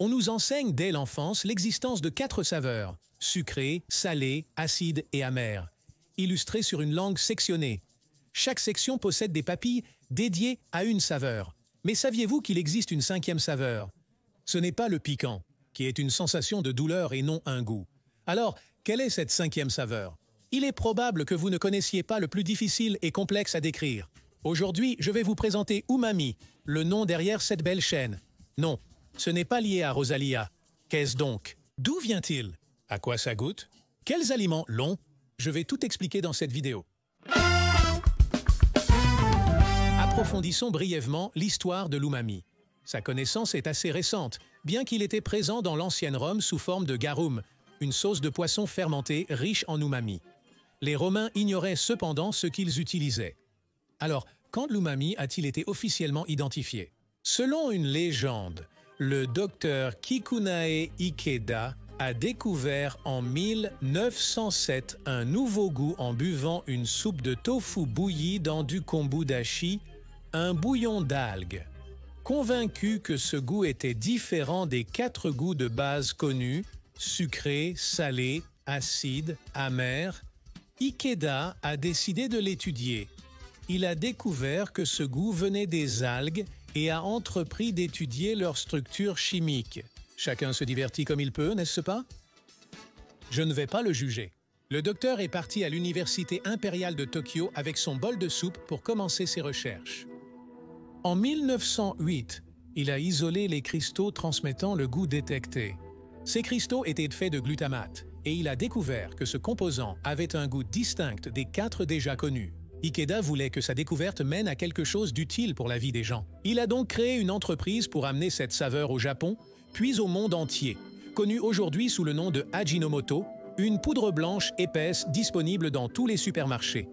On nous enseigne dès l'enfance l'existence de 4 saveurs, sucré, salé, acide et amer, illustrées sur une langue sectionnée. Chaque section possède des papilles dédiées à une saveur. Mais saviez-vous qu'il existe une 5e saveur? Ce n'est pas le piquant, qui est une sensation de douleur et non un goût. Alors, quelle est cette 5e saveur? Il est probable que vous ne connaissiez pas le plus difficile et complexe à décrire. Aujourd'hui, je vais vous présenter umami, le nom derrière cette belle chaîne. Non, ce n'est pas lié à Rosalia. Qu'est-ce donc? D'où vient-il? À quoi ça goûte? Quels aliments l'ont? Je vais tout expliquer dans cette vidéo. Approfondissons brièvement l'histoire de l'umami. Sa connaissance est assez récente, bien qu'il était présent dans l'ancienne Rome sous forme de garum, une sauce de poisson fermentée riche en umami. Les Romains ignoraient cependant ce qu'ils utilisaient. Alors, quand l'umami a-t-il été officiellement identifié? Selon une légende, le docteur Kikunae Ikeda a découvert en 1907 un nouveau goût en buvant une soupe de tofu bouillie dans du kombu dashi, un bouillon d'algues. Convaincu que ce goût était différent des 4 goûts de base connus, sucré, salé, acide, amer, Ikeda a décidé de l'étudier. Il a découvert que ce goût venait des algues et a entrepris d'étudier leur structure chimique. Chacun se divertit comme il peut, n'est-ce pas? Je ne vais pas le juger. Le docteur est parti à l'Université impériale de Tokyo avec son bol de soupe pour commencer ses recherches. En 1908, il a isolé les cristaux transmettant le goût détecté. Ces cristaux étaient faits de glutamate et il a découvert que ce composant avait un goût distinct des 4 déjà connus. Ikeda voulait que sa découverte mène à quelque chose d'utile pour la vie des gens. Il a donc créé une entreprise pour amener cette saveur au Japon, puis au monde entier, connue aujourd'hui sous le nom de Ajinomoto, une poudre blanche épaisse disponible dans tous les supermarchés.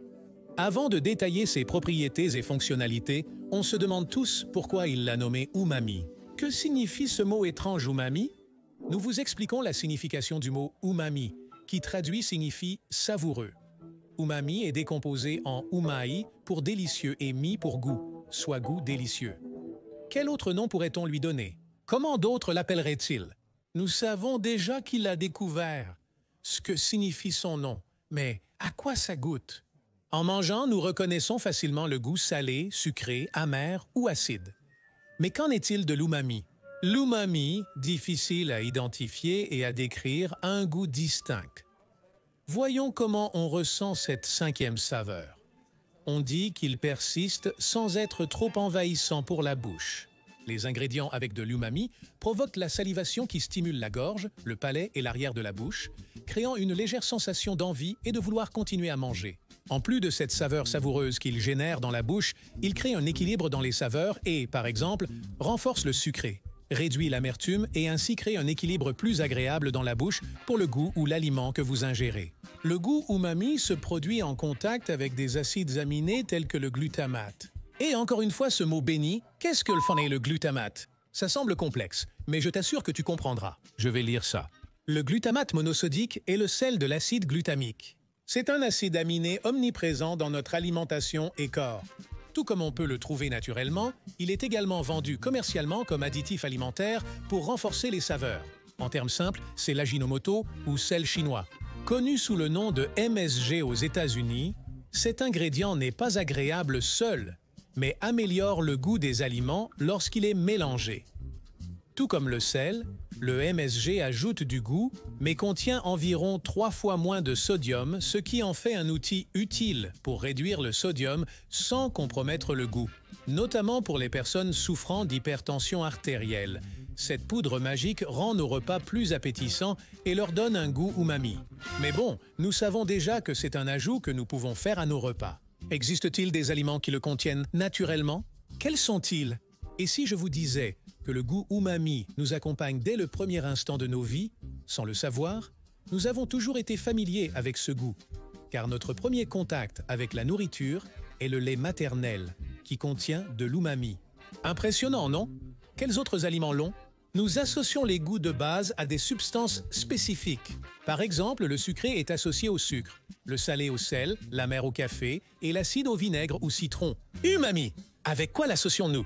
Avant de détailler ses propriétés et fonctionnalités, on se demande tous pourquoi il l'a nommé umami. Que signifie ce mot étrange umami? Nous vous expliquons la signification du mot umami, qui traduit signifie savoureux. Umami est décomposé en umai pour délicieux et mi pour goût, soit goût délicieux. Quel autre nom pourrait-on lui donner? Comment d'autres l'appelleraient-ils? Nous savons déjà qu'il l'a découvert, ce que signifie son nom, mais à quoi ça goûte? En mangeant, nous reconnaissons facilement le goût salé, sucré, amer ou acide. Mais qu'en est-il de l'umami? L'umami, difficile à identifier et à décrire, a un goût distinct. Voyons comment on ressent cette 5e saveur. On dit qu'il persiste sans être trop envahissant pour la bouche. Les ingrédients avec de l'umami provoquent la salivation qui stimule la gorge, le palais et l'arrière de la bouche, créant une légère sensation d'envie et de vouloir continuer à manger. En plus de cette saveur savoureuse qu'il génère dans la bouche, il crée un équilibre dans les saveurs et, par exemple, renforce le sucré, réduit l'amertume et ainsi crée un équilibre plus agréable dans la bouche pour le goût ou l'aliment que vous ingérez. Le goût umami se produit en contact avec des acides aminés tels que le glutamate. Et encore une fois ce mot béni, qu'est-ce que le glutamate? Ça semble complexe, mais je t'assure que tu comprendras. Je vais lire ça. Le glutamate monosodique est le sel de l'acide glutamique. C'est un acide aminé omniprésent dans notre alimentation et corps. Tout comme on peut le trouver naturellement, il est également vendu commercialement comme additif alimentaire pour renforcer les saveurs. En termes simples, c'est l'Ajinomoto ou sel chinois. Connu sous le nom de MSG aux États-Unis, cet ingrédient n'est pas agréable seul, mais améliore le goût des aliments lorsqu'il est mélangé. Tout comme le sel, le MSG ajoute du goût, mais contient environ 3 fois moins de sodium, ce qui en fait un outil utile pour réduire le sodium sans compromettre le goût, notamment pour les personnes souffrant d'hypertension artérielle. Cette poudre magique rend nos repas plus appétissants et leur donne un goût umami. Mais bon, nous savons déjà que c'est un ajout que nous pouvons faire à nos repas. Existe-t-il des aliments qui le contiennent naturellement? Quels sont-ils? Et si je vous disais que le goût umami nous accompagne dès le premier instant de nos vies, sans le savoir, nous avons toujours été familiers avec ce goût, car notre premier contact avec la nourriture est le lait maternel, qui contient de l'umami. Impressionnant, non? Quels autres aliments l'ont? Nous associons les goûts de base à des substances spécifiques. Par exemple, le sucré est associé au sucre, le salé au sel, l'amer au café et l'acide au vinaigre ou citron. Umami! Avec quoi l'associons-nous?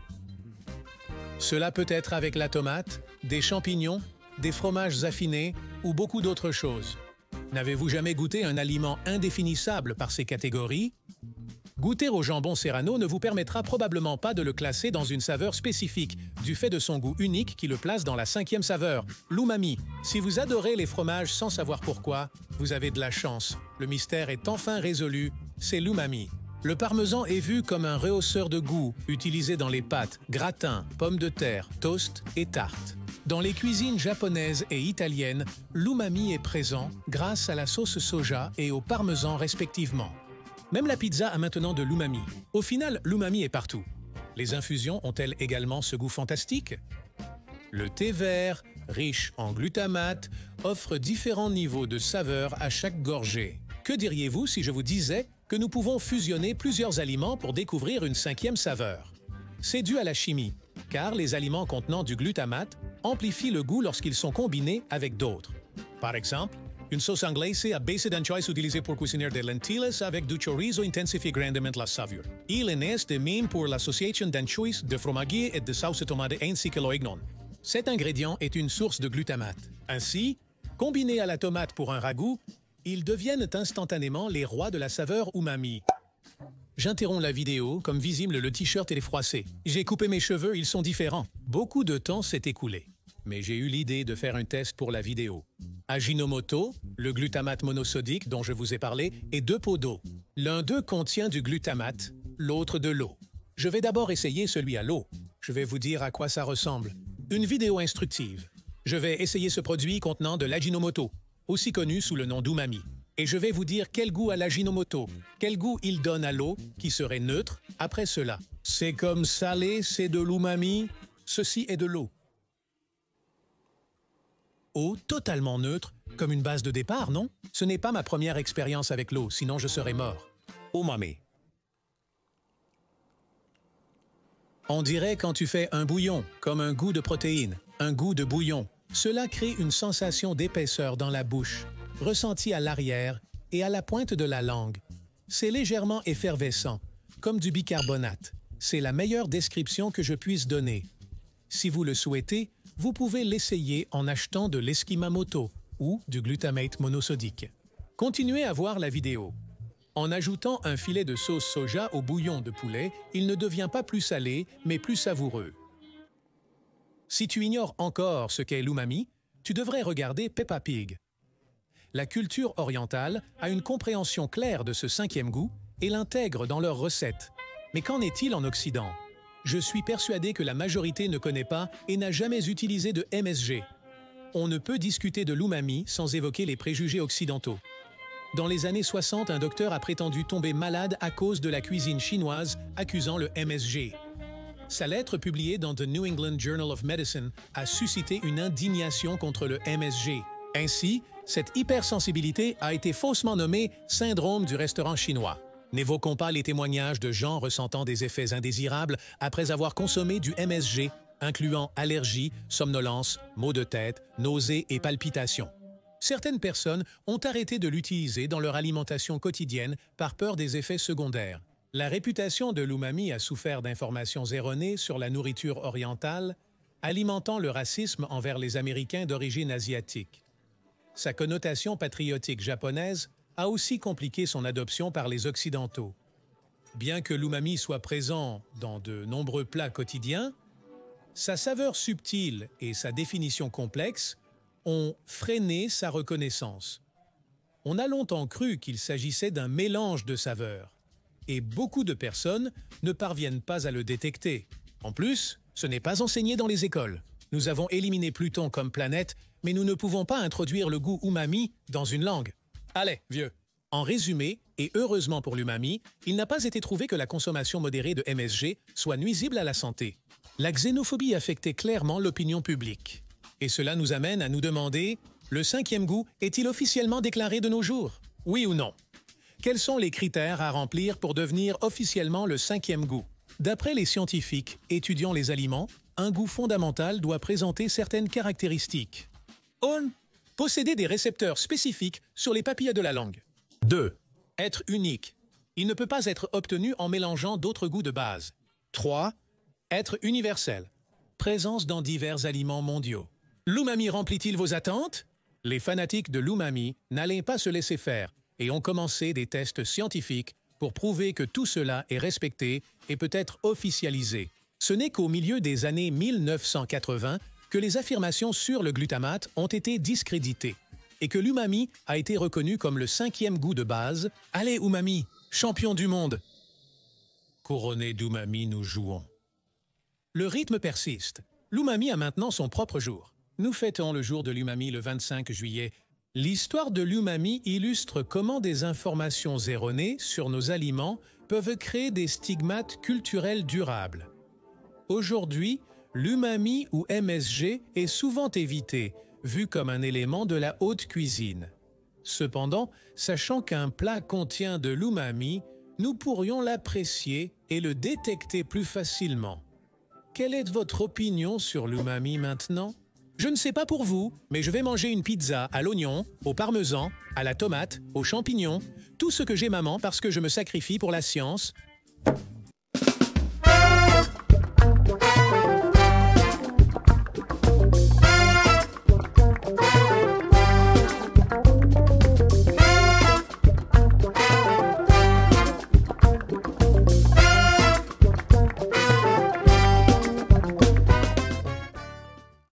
Cela peut être avec la tomate, des champignons, des fromages affinés ou beaucoup d'autres choses. N'avez-vous jamais goûté un aliment indéfinissable par ses catégories? Goûter au jambon serrano ne vous permettra probablement pas de le classer dans une saveur spécifique, du fait de son goût unique qui le place dans la 5e saveur, l'umami. Si vous adorez les fromages sans savoir pourquoi, vous avez de la chance. Le mystère est enfin résolu, c'est l'umami. Le parmesan est vu comme un rehausseur de goût, utilisé dans les pâtes, gratins, pommes de terre, toasts et tartes. Dans les cuisines japonaises et italiennes, l'umami est présent grâce à la sauce soja et au parmesan respectivement. Même la pizza a maintenant de l'umami. Au final, l'umami est partout. Les infusions ont-elles également ce goût fantastique? Le thé vert, riche en glutamate, offre différents niveaux de saveur à chaque gorgée. Que diriez-vous si je vous disais que nous pouvons fusionner plusieurs aliments pour découvrir une 5e saveur? C'est dû à la chimie, car les aliments contenant du glutamate amplifient le goût lorsqu'ils sont combinés avec d'autres. Par exemple, une sauce anglaise à base d'anchois utilisée pour cuisiner des lentilles avec du chorizo intensifie grandemente la saveur. Il en est de même pour l'association d'anchois, de fromagier et de sauce tomate ainsi que l'oignon. Cet ingrédient est une source de glutamate. Ainsi, combinés à la tomate pour un ragoût, ils deviennent instantanément les rois de la saveur umami. J'interromps la vidéo, comme visible le t-shirt et les froissés. J'ai coupé mes cheveux, ils sont différents. Beaucoup de temps s'est écoulé. Mais j'ai eu l'idée de faire un test pour la vidéo. Ajinomoto, le glutamate monosodique dont je vous ai parlé, et 2 pots d'eau. L'un d'eux contient du glutamate, l'autre de l'eau. Je vais d'abord essayer celui à l'eau. Je vais vous dire à quoi ça ressemble. Une vidéo instructive. Je vais essayer ce produit contenant de l'ajinomoto, aussi connu sous le nom d'umami. Et je vais vous dire quel goût a l'ajinomoto, quel goût il donne à l'eau, qui serait neutre après cela. C'est comme salé, c'est de l'umami, ceci est de l'eau. Eau totalement neutre, comme une base de départ, non? Ce n'est pas ma première expérience avec l'eau, sinon je serais mort. Umami. On dirait quand tu fais un bouillon, comme un goût de protéines, un goût de bouillon. Cela crée une sensation d'épaisseur dans la bouche, ressentie à l'arrière et à la pointe de la langue. C'est légèrement effervescent, comme du bicarbonate. C'est la meilleure description que je puisse donner. Si vous le souhaitez, vous pouvez l'essayer en achetant de l'esquimamoto ou du glutamate monosodique. Continuez à voir la vidéo. En ajoutant un filet de sauce soja au bouillon de poulet, il ne devient pas plus salé, mais plus savoureux. Si tu ignores encore ce qu'est l'umami, tu devrais regarder Peppa Pig. La culture orientale a une compréhension claire de ce 5e goût et l'intègre dans leurs recettes. Mais qu'en est-il en Occident? Je suis persuadé que la majorité ne connaît pas et n'a jamais utilisé de MSG. On ne peut discuter de l'umami sans évoquer les préjugés occidentaux. Dans les années 60, un docteur a prétendu tomber malade à cause de la cuisine chinoise, accusant le MSG. Sa lettre publiée dans The New England Journal of Medicine a suscité une indignation contre le MSG. Ainsi, cette hypersensibilité a été faussement nommée « syndrome du restaurant chinois ». N'évoquons pas les témoignages de gens ressentant des effets indésirables après avoir consommé du MSG, incluant allergies, somnolence, maux de tête, nausées et palpitations. Certaines personnes ont arrêté de l'utiliser dans leur alimentation quotidienne par peur des effets secondaires. La réputation de l'umami a souffert d'informations erronées sur la nourriture orientale, alimentant le racisme envers les Américains d'origine asiatique. Sa connotation patriotique japonaise a aussi compliqué son adoption par les Occidentaux. Bien que l'umami soit présent dans de nombreux plats quotidiens, sa saveur subtile et sa définition complexe ont freiné sa reconnaissance. On a longtemps cru qu'il s'agissait d'un mélange de saveurs, et beaucoup de personnes ne parviennent pas à le détecter. En plus, ce n'est pas enseigné dans les écoles. Nous avons éliminé Pluton comme planète, mais nous ne pouvons pas introduire le goût umami dans une langue. Allez, vieux! En résumé, et heureusement pour l'umami, il n'a pas été trouvé que la consommation modérée de MSG soit nuisible à la santé. La xénophobie affectait clairement l'opinion publique. Et cela nous amène à nous demander, le 5e goût est-il officiellement déclaré de nos jours? Oui ou non? Quels sont les critères à remplir pour devenir officiellement le 5e goût? D'après les scientifiques étudiant les aliments, un goût fondamental doit présenter certaines caractéristiques. 1. Posséder des récepteurs spécifiques sur les papilles de la langue. 2. Être unique. Il ne peut pas être obtenu en mélangeant d'autres goûts de base. 3. Être universel. présence dans divers aliments mondiaux. L'umami remplit-il vos attentes? Les fanatiques de l'umami n'allaient pas se laisser faire et ont commencé des tests scientifiques pour prouver que tout cela est respecté et peut être officialisé. Ce n'est qu'au milieu des années 1980 que les affirmations sur le glutamate ont été discréditées et que l'umami a été reconnu comme le 5e goût de base. Allez, umami, champion du monde! Couronné d'umami, nous jouons. Le rythme persiste. L'umami a maintenant son propre jour. Nous fêtons le jour de l'umami le 25 juillet. L'histoire de l'umami illustre comment des informations erronées sur nos aliments peuvent créer des stigmates culturels durables. Aujourd'hui, l'umami ou MSG est souvent évité, vu comme un élément de la haute cuisine. Cependant, sachant qu'un plat contient de l'umami, nous pourrions l'apprécier et le détecter plus facilement. Quelle est votre opinion sur l'umami maintenant? Je ne sais pas pour vous, mais je vais manger une pizza à l'oignon, au parmesan, à la tomate, aux champignons, tout ce que j'ai maman parce que je me sacrifie pour la science.